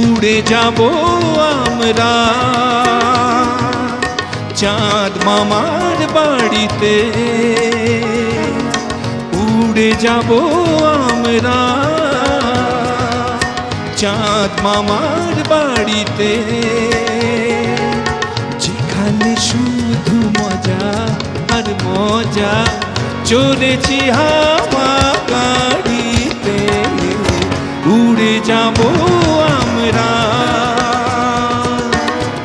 উড়ে যাব আমরা চাঁদ মামার বাড়িতে, উড়ে যাব আমরা চাঁদ মামার বাড়িতে, যেখানে শুধু মজা আর মজা, চলেছি হাওয়া গাড়িতে। উড়ে যাব আমরা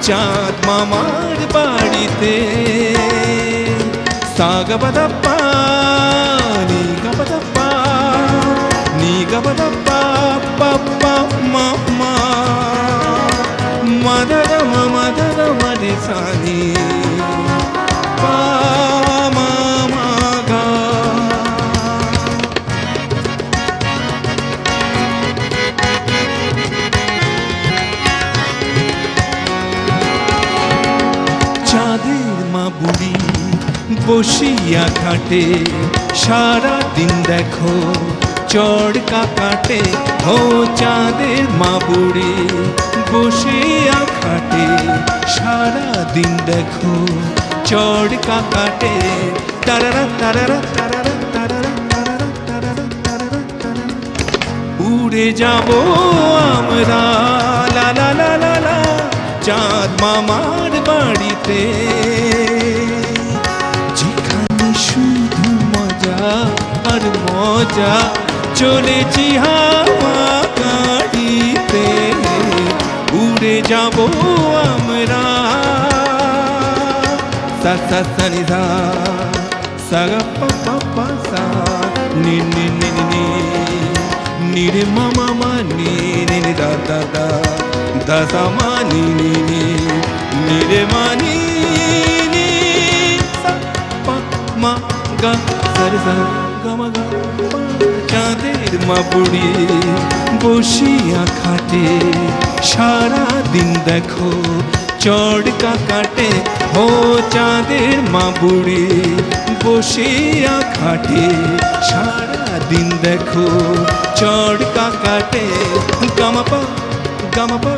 চাঁদ মামার বাড়িতে। সাগবদপ্পা নি গবদপ্পা নি গবদপ্পা পপ্পা মামা মদর মদর মরে সানি পা মামা গা। চাঁদের মা বুড়ি বসিয়া খাটে, সারা দিন দেখো চড়কা কাটে। ও চাঁদের মা বুড়ি বসিয়া খাটে, সারা দিন দেখো চড়কা কাটে। তারারা তারারা তারারা তারারা তারারা তারারা তারারা তারারা। উড়ে যাব আমরা লা লা লা লা লা চাঁদ মামার বাড়িতে, যেখানে শুধু মজা আর মজা, চলেছি হাওয়া গাড়িতে। উড়ে যাব আমরা সা সা সা নি সা সা গা পা পা পা সা নি নি নি নি নি নি রে মা মা মা নি নি নি দা দা দা দা সা মা নি নি নি নি রে মা নি নি সা পা মা গা সা রে সা গা মা গা পা। চাঁদের মা বুড়ি বসিয়া খাটে, সারা দিন দেখো চড়কা কাটে। ও চাঁদের মা বুড়ি বসিয়া খাটে, সারা দিন দেখো চড়কা কাটে। গামাপা গামাপা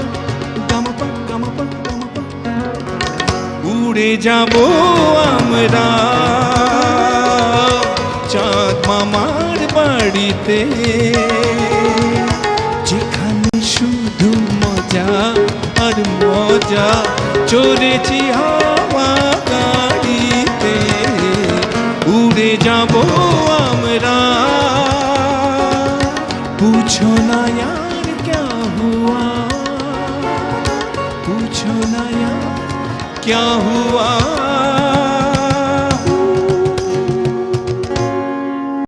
গামাপা গামাপা গামাপা। উড়ে যাব আমরা চাঁদ মামার বাড়িতে, যেখানে শুধু মজা আর মজা, চলেছি হাওয়া গাড়িতে। উড়ে যাব আমরা पूछो ना यार क्या हुआ, पूछो ना यार क्या हुआ।